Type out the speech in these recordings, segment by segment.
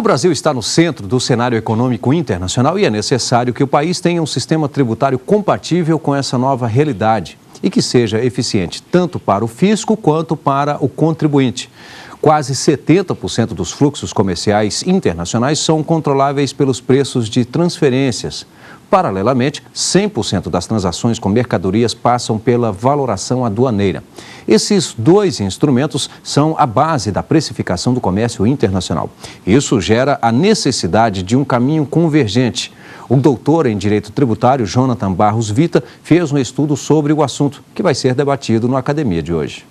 Brasil está no centro do cenário econômico internacional e é necessário que o país tenha um sistema tributário compatível com essa nova realidade e que seja eficiente tanto para o fisco quanto para o contribuinte. Quase 70% dos fluxos comerciais internacionais são controláveis pelos preços de transferências. Paralelamente, 100% das transações com mercadorias passam pela valoração aduaneira. Esses dois instrumentos são a base da precificação do comércio internacional. Isso gera a necessidade de um caminho convergente. O doutor em Direito Tributário, Jonathan Barros Vita, fez um estudo sobre o assunto, que vai ser debatido no Academia de hoje.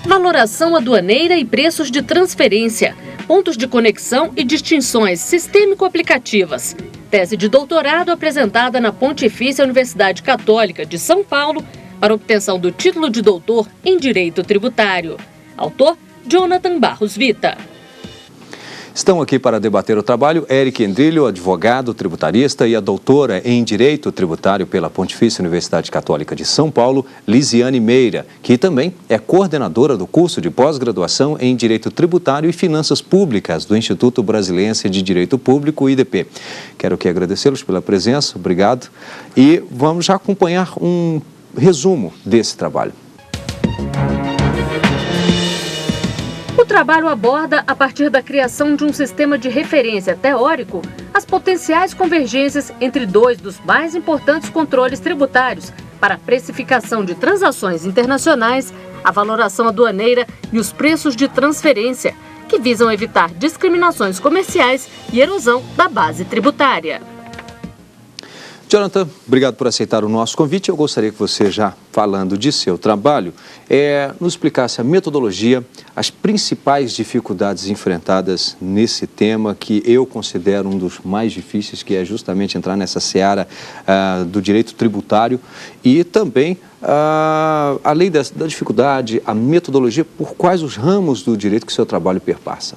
Valoração aduaneira e preços de transferência, pontos de conexão e distinções sistêmico-aplicativas. Tese de doutorado apresentada na Pontifícia Universidade Católica de São Paulo para obtenção do título de doutor em Direito Tributário. Autor, Jonathan Barros Vita. Estão aqui para debater o trabalho Eric Endrilho, advogado tributarista, e a doutora em Direito Tributário pela Pontifícia Universidade Católica de São Paulo, Lisiane Meira, que também é coordenadora do curso de pós-graduação em Direito Tributário e Finanças Públicas do Instituto Brasiliense de Direito Público, IDP. Quero aqui agradecê-los pela presença, obrigado, e vamos já acompanhar um resumo desse trabalho. O trabalho aborda, a partir da criação de um sistema de referência teórico, as potenciais convergências entre dois dos mais importantes controles tributários para a precificação de transações internacionais, a valoração aduaneira e os preços de transferência, que visam evitar discriminações comerciais e erosão da base tributária. Jonathan, obrigado por aceitar o nosso convite. Eu gostaria que você, já falando de seu trabalho, nos explicasse a metodologia, as principais dificuldades enfrentadas nesse tema, que eu considero um dos mais difíceis, que é justamente entrar nessa seara do direito tributário, e também, além da dificuldade, a metodologia, por quais os ramos do direito que seu trabalho perpassa.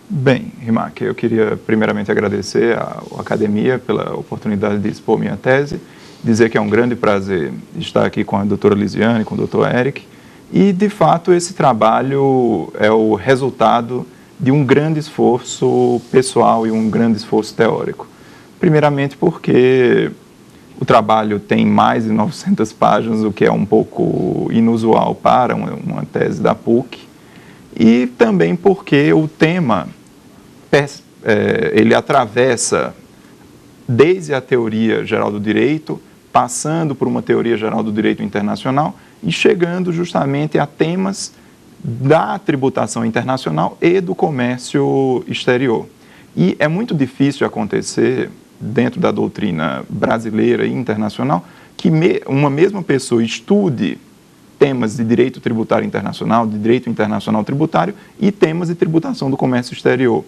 Bem, Rimac, eu queria primeiramente agradecer à Academia pela oportunidade de expor minha tese, dizer que é um grande prazer estar aqui com a doutora Lisiane, com o doutor Eric, e de fato esse trabalho é o resultado de um grande esforço pessoal e um grande esforço teórico. Primeiramente porque o trabalho tem mais de 900 páginas, o que é um pouco inusual para uma tese da PUC, e também porque o tema ele atravessa desde a teoria geral do direito, passando por uma teoria geral do direito internacional e chegando justamente a temas da tributação internacional e do comércio exterior. E é muito difícil acontecer, dentro da doutrina brasileira e internacional, que uma mesma pessoa estude temas de direito tributário internacional, de direito internacional tributário e temas de tributação do comércio exterior.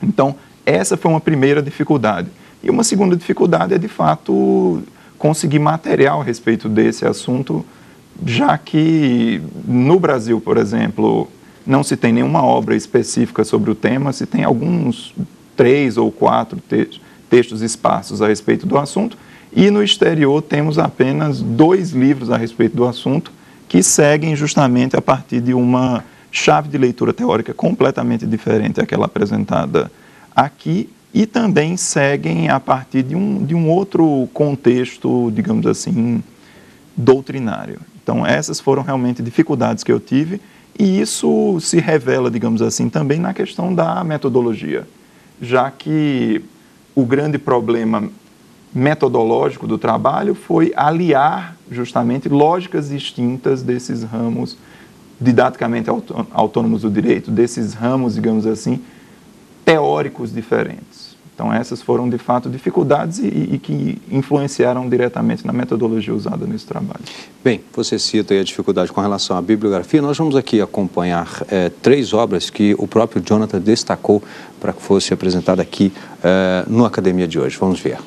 Então, essa foi uma primeira dificuldade. E uma segunda dificuldade é, de fato, conseguir material a respeito desse assunto, já que no Brasil, por exemplo, não se tem nenhuma obra específica sobre o tema, se tem alguns 3 ou 4 textos esparsos a respeito do assunto, e no exterior temos apenas 2 livros a respeito do assunto, que seguem justamente a partir de uma chave de leitura teórica completamente diferente daquela apresentada aqui, e também seguem a partir de um outro contexto, digamos assim, doutrinário. Então, essas foram realmente dificuldades que eu tive, e isso se revela, digamos assim, também na questão da metodologia, já que o grande problema metodológico do trabalho foi aliar justamente lógicas distintas desses ramos didaticamente autônomos do direito, desses ramos, digamos assim, teóricos diferentes. Então, essas foram, de fato, dificuldades e que influenciaram diretamente na metodologia usada nesse trabalho. Bem, você cita aí a dificuldade com relação à bibliografia. Nós vamos aqui acompanhar 3 obras que o próprio Jonathan destacou para que fosse apresentada aqui no Academia de hoje. Vamos ver.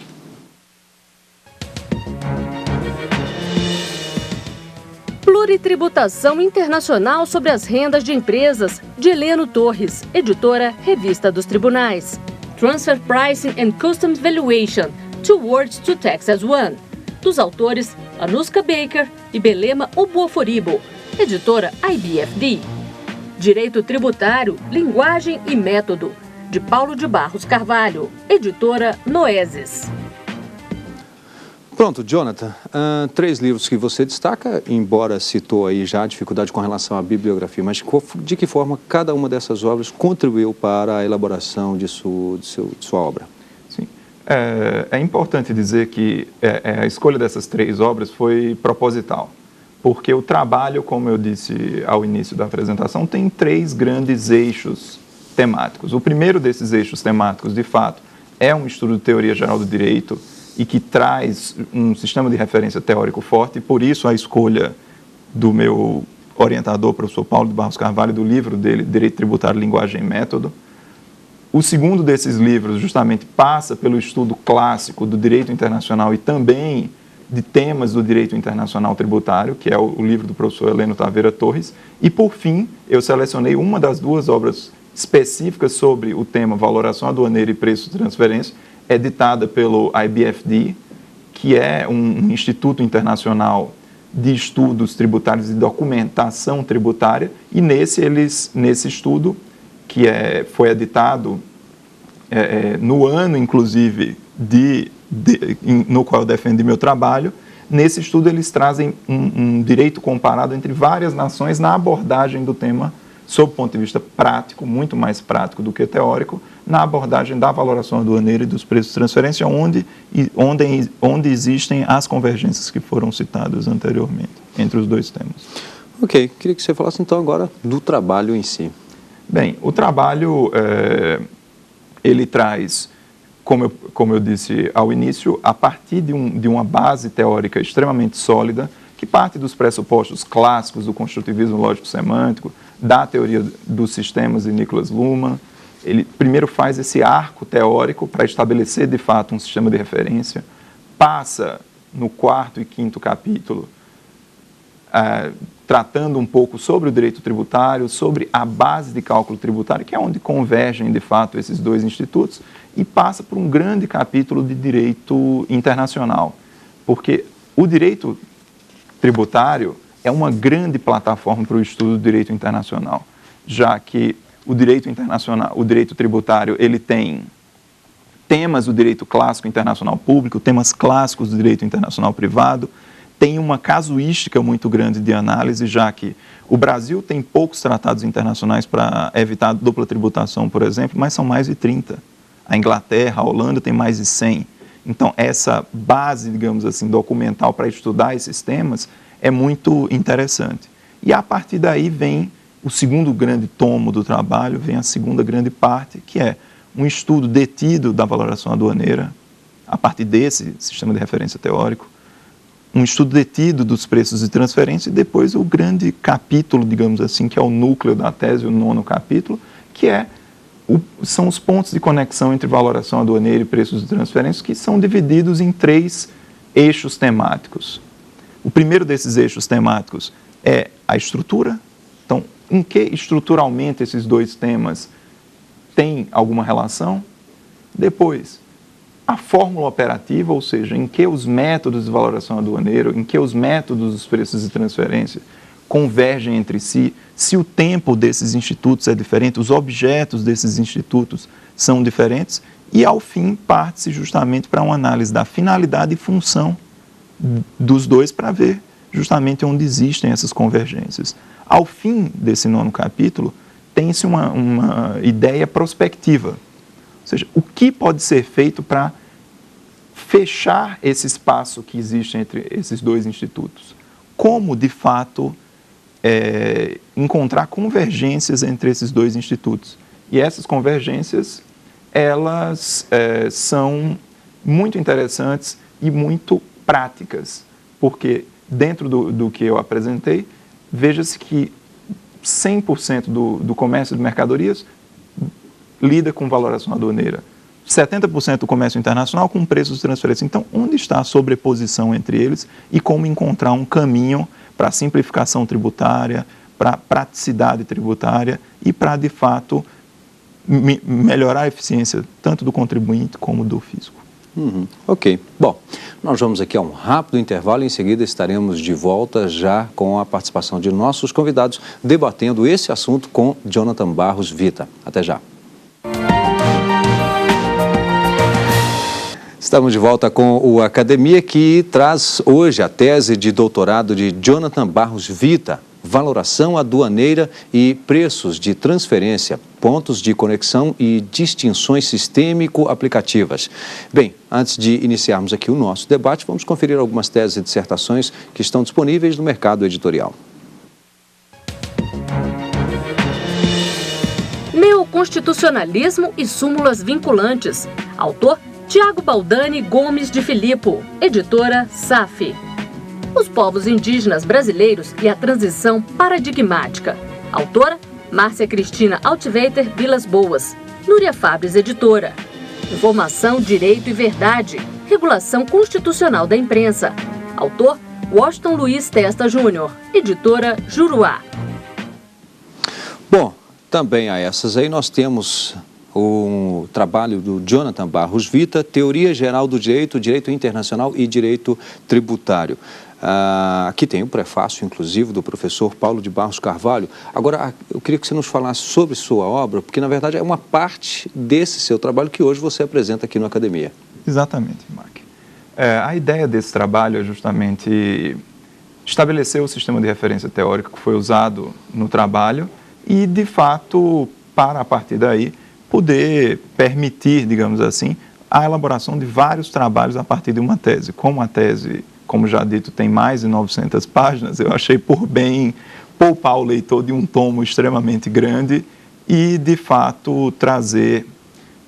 Pluritributação Internacional sobre as Rendas de Empresas, de Heleno Torres, editora Revista dos Tribunais. Transfer Pricing and Customs Valuation, Two Words to Tax as One, dos autores Anuska Baker e Belema Obuaforibo, editora IBFD. Direito Tributário, Linguagem e Método, de Paulo de Barros Carvalho, editora Noeses. Pronto, Jonathan, 3 livros que você destaca, embora citou aí já a dificuldade com relação à bibliografia, mas de que forma cada uma dessas obras contribuiu para a elaboração de sua obra? Sim, é importante dizer que a escolha dessas 3 obras foi proposital, porque o trabalho, como eu disse ao início da apresentação, tem 3 grandes eixos temáticos. O primeiro desses eixos temáticos, de fato, é um estudo de teoria geral do direito, e que traz um sistema de referência teórico forte, e por isso a escolha do meu orientador, professor Paulo de Barros Carvalho, do livro dele, Direito Tributário, Linguagem e Método. O segundo desses livros justamente passa pelo estudo clássico do direito internacional e também de temas do direito internacional tributário, que é o livro do professor Heleno Taveira Torres. E, por fim, eu selecionei uma das 2 obras específicas sobre o tema valoração aduaneira e preço de transferência, editada pelo IBFD, que é um instituto internacional de estudos tributários e documentação tributária, e nesse estudo, que foi editado no ano, inclusive, no qual eu defendi meu trabalho, nesse estudo eles trazem um direito comparado entre várias nações na abordagem do tema, sob o ponto de vista prático, muito mais prático do que teórico, na abordagem da valoração aduaneira e dos preços de transferência, onde existem as convergências que foram citadas anteriormente, entre os 2 temas. Ok, queria que você falasse então agora do trabalho em si. Bem, o trabalho, ele traz, como eu disse ao início, a partir de uma base teórica extremamente sólida, que parte dos pressupostos clássicos do construtivismo lógico-semântico, da teoria dos sistemas de Niklas Luhmann. Ele primeiro faz esse arco teórico para estabelecer, de fato, um sistema de referência, passa no 4º e 5º capítulo, tratando um pouco sobre o direito tributário, sobre a base de cálculo tributário, que é onde convergem, de fato, esses 2 institutos, e passa por um grande capítulo de direito internacional, porque o direito tributário é uma grande plataforma para o estudo do direito internacional, já que o direito internacional, o direito tributário, ele tem temas do direito clássico internacional público, temas clássicos do direito internacional privado, tem uma casuística muito grande de análise, já que o Brasil tem poucos tratados internacionais para evitar dupla tributação, por exemplo, mas são mais de 30. A Inglaterra, a Holanda tem mais de 100. Então, essa base, digamos assim, documental para estudar esses temas é muito interessante. E a partir daí vem o segundo grande tomo do trabalho, vem a segunda grande parte, que é um estudo detido da valoração aduaneira, a partir desse sistema de referência teórico, um estudo detido dos preços de transferência e depois o grande capítulo, digamos assim, que é o núcleo da tese, o 9º capítulo, que são os pontos de conexão entre valoração aduaneira e preços de transferência, que são divididos em 3 eixos temáticos. O primeiro desses eixos temáticos é a estrutura. Então, em que estruturalmente esses 2 temas têm alguma relação? Depois, a fórmula operativa, ou seja, em que os métodos de valoração aduaneira, em que os métodos dos preços de transferência convergem entre si, se o tempo desses institutos é diferente, os objetos desses institutos são diferentes, e ao fim parte-se justamente para uma análise da finalidade e função dos 2 para ver justamente onde existem essas convergências. Ao fim desse 9º capítulo, tem-se uma ideia prospectiva, ou seja, o que pode ser feito para fechar esse espaço que existe entre esses 2 institutos. Como, de fato, encontrar convergências entre esses 2 institutos. E essas convergências, elas são muito interessantes e muito práticas, porque dentro do que eu apresentei, veja-se que 100% do comércio de mercadorias lida com valoração aduaneira, 70% do comércio internacional com preços de transferência. Então, onde está a sobreposição entre eles e como encontrar um caminho para a simplificação tributária, para a praticidade tributária e para, de fato, melhorar a eficiência tanto do contribuinte como do fisco. Ok. Bom, nós vamos aqui a um rápido intervalo e em seguida estaremos de volta já com a participação de nossos convidados debatendo esse assunto com Jonathan Barros Vita. Até já. Estamos de volta com o Academia, que traz hoje a tese de doutorado de Jonathan Barros Vita, valoração aduaneira e preços de transferência, pontos de conexão e distinções sistêmico-aplicativas. Bem, antes de iniciarmos aqui o nosso debate, vamos conferir algumas teses e dissertações que estão disponíveis no mercado editorial. Neoconstitucionalismo e súmulas vinculantes. Autor Tiago Baldani Gomes de Filippo, editora SAF. Os povos indígenas brasileiros e a transição paradigmática. Autora Márcia Cristina Altveiter Vilas Boas, Núria Fabres, editora. Informação, Direito e Verdade, Regulação Constitucional da Imprensa. Autor Washington Luiz Testa Júnior, editora Juruá. Bom, também a essas aí nós temos o trabalho do Jonathan Barros Vita, Teoria Geral do Direito, Direito Internacional e Direito Tributário. Aqui tem um prefácio, inclusive, do professor Paulo de Barros Carvalho. Agora, eu queria que você nos falasse sobre sua obra, porque, na verdade, é uma parte desse seu trabalho que hoje você apresenta aqui no Academia. Exatamente, Mark. A ideia desse trabalho é justamente estabelecer o sistema de referência teórico que foi usado no trabalho e, de fato, para, a partir daí, poder permitir, digamos assim, a elaboração de vários trabalhos a partir de uma tese. Como a tese, como já dito, tem mais de 900 páginas, eu achei por bem poupar o leitor de um tomo extremamente grande e, de fato, trazer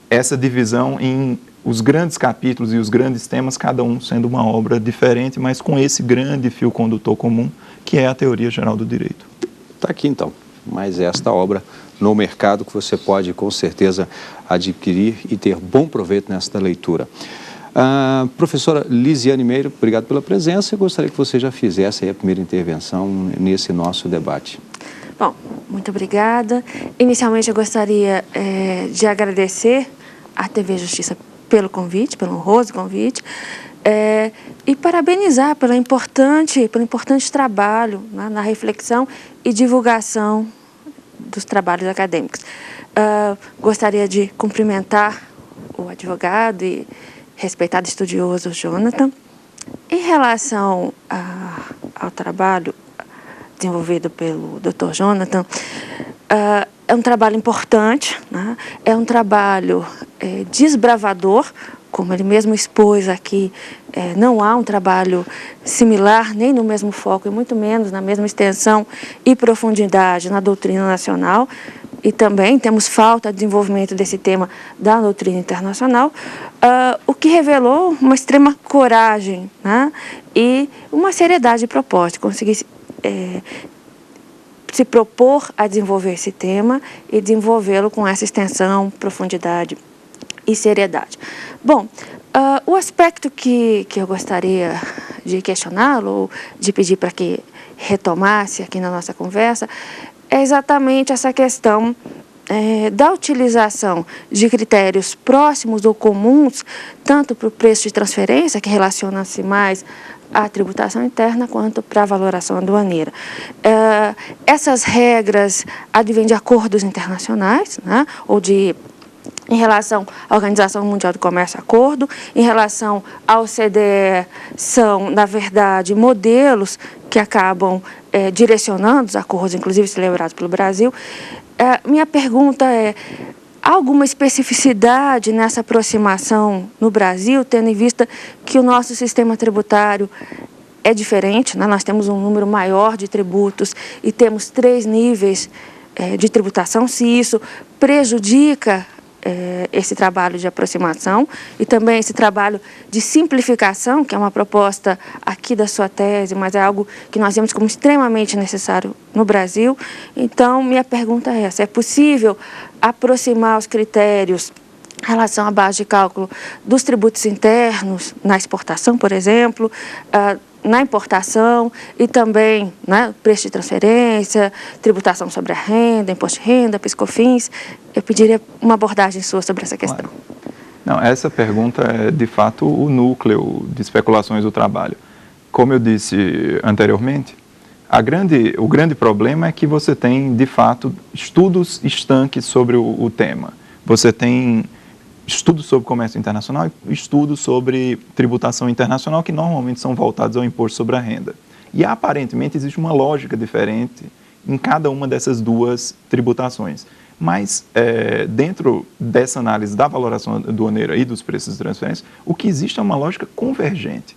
essa divisão em os grandes capítulos e os grandes temas, cada um sendo uma obra diferente, mas com esse grande fio condutor comum, que é a Teoria Geral do Direito. Está aqui, então, mais esta obra no mercado que você pode, com certeza, adquirir e ter bom proveito nesta leitura. Professora Lisiane Meiro, obrigado pela presença. Eu gostaria que você já fizesse aí a primeira intervenção nesse nosso debate. Bom, muito obrigada. Inicialmente, eu gostaria de agradecer à TV Justiça pelo convite, pelo honroso convite, e parabenizar pelo importante trabalho, né, na reflexão e divulgação dos trabalhos acadêmicos. Gostaria de cumprimentar o advogado e respeitado estudioso Jonathan. Em relação ao trabalho desenvolvido pelo Dr. Jonathan, é um trabalho importante, né? É um trabalho desbravador, como ele mesmo expôs aqui, não há um trabalho similar, nem no mesmo foco, e muito menos na mesma extensão e profundidade na doutrina nacional, e também temos falta de desenvolvimento desse tema da doutrina internacional, o que revelou uma extrema coragem, né, e uma seriedade de propósito, conseguir se propor a desenvolver esse tema e desenvolvê-lo com essa extensão, profundidade e seriedade. Bom, o aspecto que eu gostaria de questioná-lo, ou de pedir para que retomasse aqui na nossa conversa, é exatamente essa questão da utilização de critérios próximos ou comuns, tanto para o preço de transferência, que relaciona-se mais à tributação interna, quanto para a valoração aduaneira. Essas regras advêm de acordos internacionais, né, ou em relação à Organização Mundial do Comércio, acordo, em relação ao CDE, são, na verdade, modelos que acabam direcionando os acordos, inclusive celebrados pelo Brasil. Minha pergunta é: há alguma especificidade nessa aproximação no Brasil, tendo em vista que o nosso sistema tributário é diferente, né? Nós temos um número maior de tributos e temos 3 níveis de tributação, se isso prejudica esse trabalho de aproximação e também esse trabalho de simplificação, que é uma proposta aqui da sua tese, mas é algo que nós vemos como extremamente necessário no Brasil. Então, minha pergunta é essa: é possível aproximar os critérios em relação à base de cálculo dos tributos internos na exportação, por exemplo, na importação e também, né, preço de transferência, tributação sobre a renda, imposto de renda, PIS/COFINS? Eu pediria uma abordagem sua sobre essa questão. Não, essa pergunta é, de fato, o núcleo de especulações do trabalho. Como eu disse anteriormente, o grande problema é que você tem, de fato, estudos estanques sobre o tema. Você tem estudos sobre comércio internacional e estudos sobre tributação internacional, que normalmente são voltados ao imposto sobre a renda. E, aparentemente, existe uma lógica diferente em cada uma dessas duas tributações. Mas, dentro dessa análise da valoração aduaneira e dos preços de transferência, o que existe é uma lógica convergente.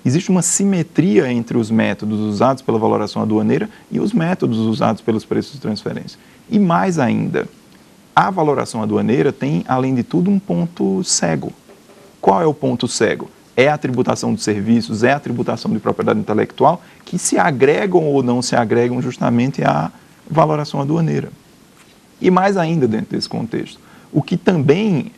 Existe uma simetria entre os métodos usados pela valoração aduaneira e os métodos usados pelos preços de transferência. E mais ainda, a valoração aduaneira tem, além de tudo, um ponto cego. Qual é o ponto cego? É a tributação de serviços, é a tributação de propriedade intelectual, que se agregam ou não se agregam justamente à valoração aduaneira. E mais ainda dentro desse contexto, o que também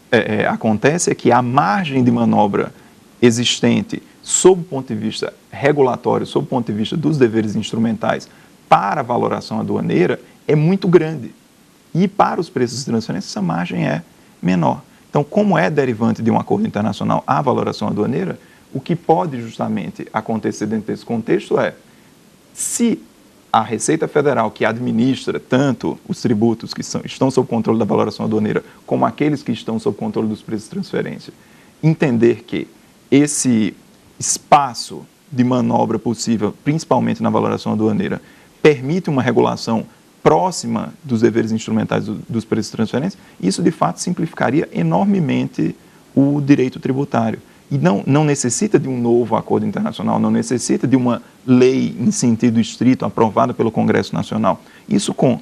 acontece é que a margem de manobra existente sob o ponto de vista regulatório, sob o ponto de vista dos deveres instrumentais para a valoração aduaneira é muito grande. E para os preços de transferência essa margem é menor. Então, como é derivante de um acordo internacional a valoração aduaneira, o que pode justamente acontecer dentro desse contexto é, se a Receita Federal, que administra tanto os tributos que estão sob controle da valoração aduaneira, como aqueles que estão sob controle dos preços de transferência, entender que esse espaço de manobra possível, principalmente na valoração aduaneira, permite uma regulação próxima dos deveres instrumentais dos preços de transferência, isso de fato simplificaria enormemente o direito tributário. E não necessita de um novo acordo internacional, não necessita de uma lei em sentido estrito aprovada pelo Congresso Nacional. Isso com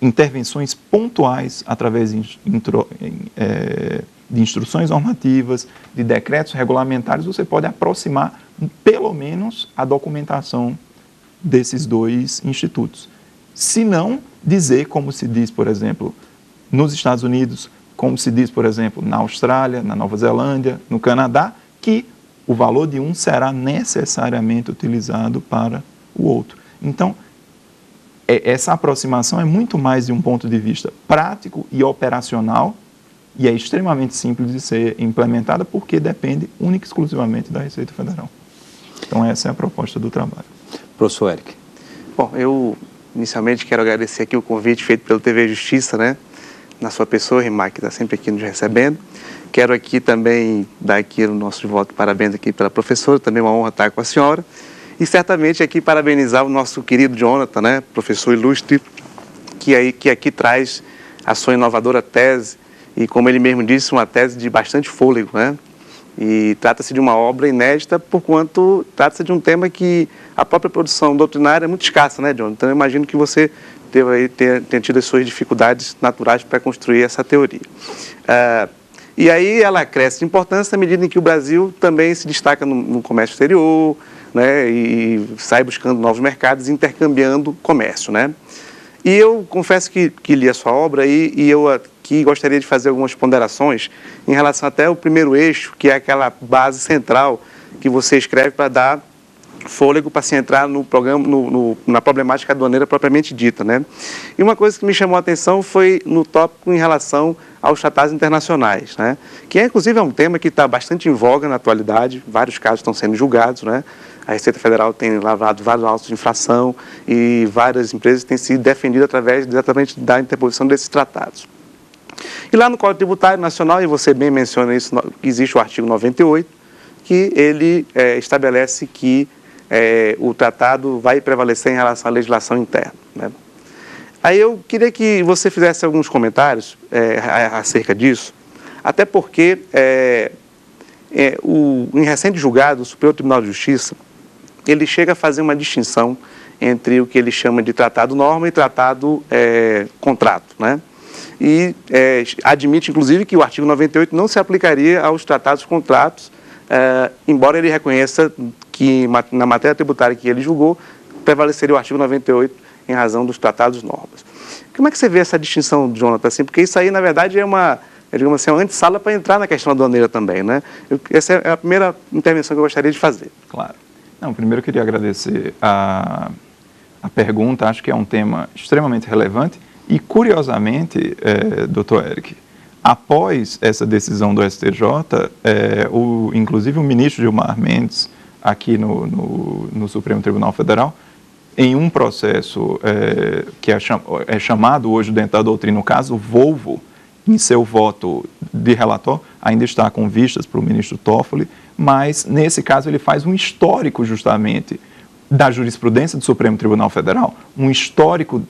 intervenções pontuais através de instruções normativas, de decretos regulamentares, você pode aproximar pelo menos a documentação desses dois institutos. Se não, dizer, como se diz, por exemplo, nos Estados Unidos, como se diz, por exemplo, na Austrália, na Nova Zelândia, no Canadá, que o valor de um será necessariamente utilizado para o outro. Então, essa aproximação é muito mais de um ponto de vista prático e operacional e é extremamente simples de ser implementada porque depende única e exclusivamente da Receita Federal. Então, essa é a proposta do trabalho. Professor Eric. Bom, eu inicialmente quero agradecer aqui o convite feito pelo TV Justiça, né? Na sua pessoa, Rimac, que está sempre aqui nos recebendo. Quero aqui também dar aqui o nosso voto de parabéns aqui pela professora, também uma honra estar com a senhora. E certamente aqui parabenizar o nosso querido Jonathan, né? Professor ilustre, que aqui traz a sua inovadora tese, e como ele mesmo disse, uma tese de bastante fôlego, né? E trata-se de uma obra inédita, porquanto trata-se de um tema que a própria produção doutrinária é muito escassa, né, Jonathan? Então, eu imagino que você tenha tido as suas dificuldades naturais para construir essa teoria. E aí ela cresce de importância na medida em que o Brasil também se destaca no comércio exterior, né, e sai buscando novos mercados, intercambiando comércio, né? E eu confesso que li a sua obra e eu aqui gostaria de fazer algumas ponderações em relação até ao primeiro eixo, que é aquela base central que você escreve para dar fôlego para se entrar no programa, na problemática aduaneira propriamente dita, né? E uma coisa que me chamou a atenção foi no tópico em relação aos tratados internacionais, né? Que inclusive é um tema que está bastante em voga na atualidade, vários casos estão sendo julgados, né? A Receita Federal tem lavrado vários autos de infração e várias empresas têm se defendido através exatamente da interposição desses tratados. E lá no Código Tributário Nacional, e você bem menciona isso, existe o artigo 98, que ele estabelece que o tratado vai prevalecer em relação à legislação interna, né? Aí eu queria que você fizesse alguns comentários acerca disso, até porque em recente julgado, o Superior Tribunal de Justiça, ele chega a fazer uma distinção entre o que ele chama de tratado norma e tratado contrato, né? E admite, inclusive, que o artigo 98 não se aplicaria aos tratados contratos, embora ele reconheça que na matéria tributária que ele julgou, prevaleceria o artigo 98 em razão dos tratados normas. Como é que você vê essa distinção, Jonathan? Assim, porque isso aí, na verdade, é uma antessala para entrar na questão aduaneira também, né? Essa é a primeira intervenção que eu gostaria de fazer. Claro. Não, primeiro eu queria agradecer a pergunta, acho que é um tema extremamente relevante e, curiosamente, Dr. Eric, Após essa decisão do STJ, inclusive o ministro Gilmar Mendes, aqui no Supremo Tribunal Federal, em um processo que é chamado hoje dentro da doutrina, no caso Volvo, em seu voto de relator, ainda está com vistas para o ministro Toffoli, mas nesse caso ele faz um histórico justamente da jurisprudência do Supremo Tribunal Federal, um histórico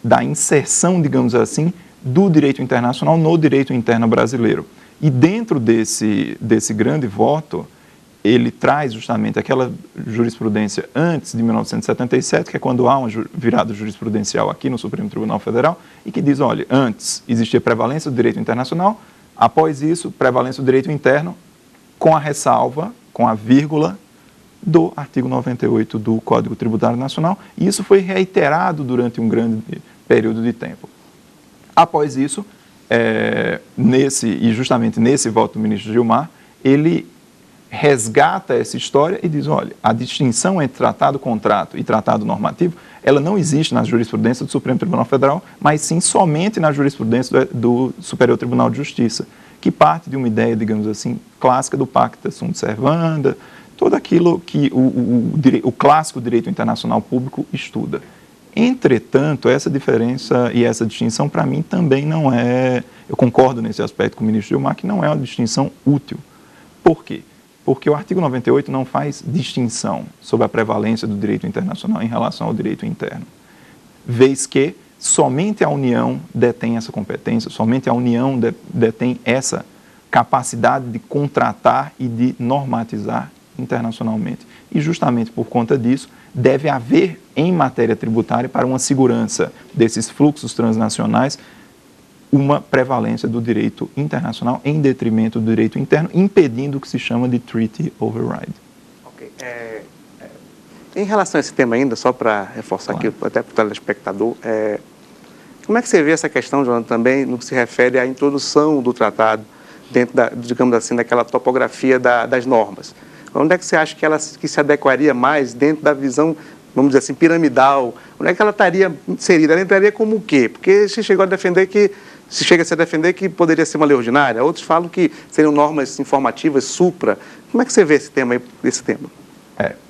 da inserção, digamos assim, do direito internacional no direito interno brasileiro. E dentro desse grande voto, ele traz justamente aquela jurisprudência antes de 1977, que é quando há uma virada jurisprudencial aqui no Supremo Tribunal Federal, e que diz, olha, antes existia prevalência do direito internacional, após isso, prevalência do direito interno, com a ressalva, com a vírgula do artigo 98 do Código Tributário Nacional, e isso foi reiterado durante um grande período de tempo. Após isso, justamente nesse voto do ministro Gilmar, ele resgata essa história e diz, olha, a distinção entre tratado-contrato e tratado normativo, ela não existe na jurisprudência do Supremo Tribunal Federal, mas sim somente na jurisprudência do Superior Tribunal de Justiça, que parte de uma ideia, digamos assim, clássica do Pacta Sunt Servanda, tudo aquilo que o clássico direito internacional público estuda. Entretanto, essa diferença e essa distinção, para mim, também não é, eu concordo nesse aspecto com o ministro Gilmar, que não é uma distinção útil. Por quê? Porque o artigo 98 não faz distinção sobre a prevalência do direito internacional em relação ao direito interno. Vez que somente a União detém essa competência, somente a União detém essa capacidade de contratar e de normatizar internacionalmente. E justamente por conta disso, deve haver em matéria tributária, para uma segurança desses fluxos transnacionais, uma prevalência do direito internacional em detrimento do direito interno, impedindo o que se chama de treaty override. Ok. Em relação a esse tema ainda, só para reforçar aqui, até para o telespectador, como é que você vê essa questão, Jonathan, também no que se refere à introdução do tratado dentro, digamos assim, daquela topografia das normas? Onde é que você acha que se adequaria mais dentro da visão, vamos dizer assim, piramidal? Onde é que ela estaria inserida? Ela entraria como o quê? Porque se chega a se defender que poderia ser uma lei ordinária, outros falam que seriam normas informativas, supra. Como é que você vê esse tema?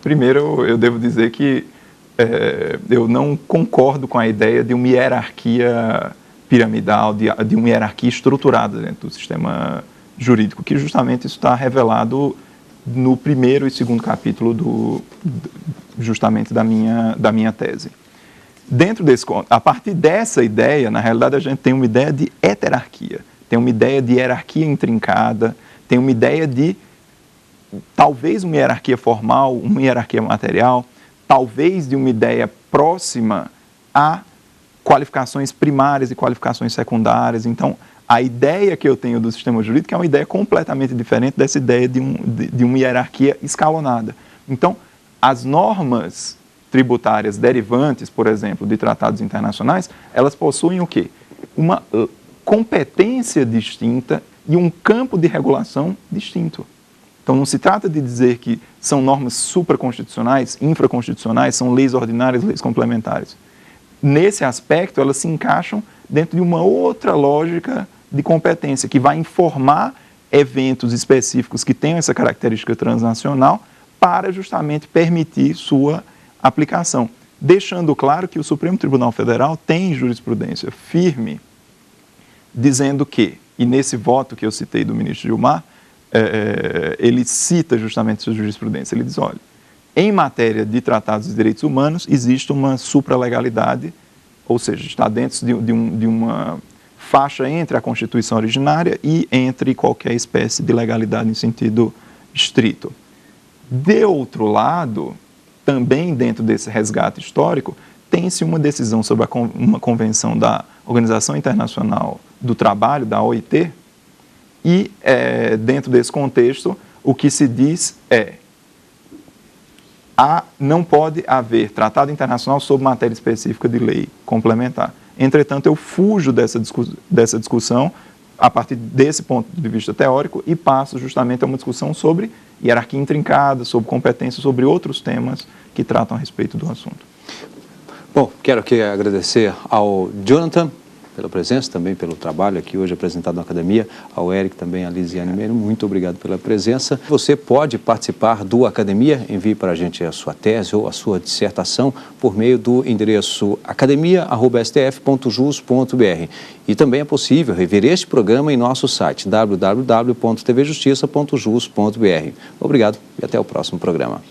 Primeiro, eu devo dizer que eu não concordo com a ideia de uma hierarquia piramidal, de uma hierarquia estruturada dentro do sistema jurídico, que justamente isso está revelado no primeiro e segundo capítulo justamente da minha tese. A partir dessa ideia, na realidade, a gente tem uma ideia de heterarquia, tem uma ideia de hierarquia intrincada, tem uma ideia de talvez uma hierarquia formal, uma hierarquia material, talvez de uma ideia próxima a qualificações primárias e qualificações secundárias. Então, a ideia que eu tenho do sistema jurídico é uma ideia completamente diferente dessa ideia de uma hierarquia escalonada. Então, as normas tributárias derivantes, por exemplo, de tratados internacionais, elas possuem o quê? Uma competência distinta e um campo de regulação distinto. Então, não se trata de dizer que são normas supraconstitucionais, infraconstitucionais, são leis ordinárias, leis complementares. Nesse aspecto, elas se encaixam dentro de uma outra lógica de competência, que vai informar eventos específicos que tenham essa característica transnacional para justamente permitir sua aplicação. Deixando claro que o Supremo Tribunal Federal tem jurisprudência firme, dizendo que, e nesse voto que eu citei do ministro Gilmar, ele cita justamente sua jurisprudência. Ele diz, olha, em matéria de tratados de direitos humanos, existe uma supralegalidade, ou seja, está dentro de uma faixa entre a Constituição originária e entre qualquer espécie de legalidade em sentido estrito. De outro lado, também dentro desse resgate histórico, tem-se uma decisão sobre uma convenção da Organização Internacional do Trabalho, da OIT, e dentro desse contexto, o que se diz não pode haver tratado internacional sobre matéria específica de lei complementar. Entretanto, eu fujo dessa discussão a partir desse ponto de vista teórico e passo justamente a uma discussão sobre hierarquia intrincada, sobre competência, sobre outros temas que tratam a respeito do assunto. Bom, quero aqui agradecer ao Jonathan pela presença, também pelo trabalho aqui hoje apresentado na Academia, ao Eric, também a Lisiane Meira, muito obrigado pela presença. Você pode participar do Academia, envie para a gente a sua tese ou a sua dissertação por meio do endereço academia@stf.jus.br. E também é possível rever este programa em nosso site www.tvjustiça.jus.br. Obrigado e até o próximo programa.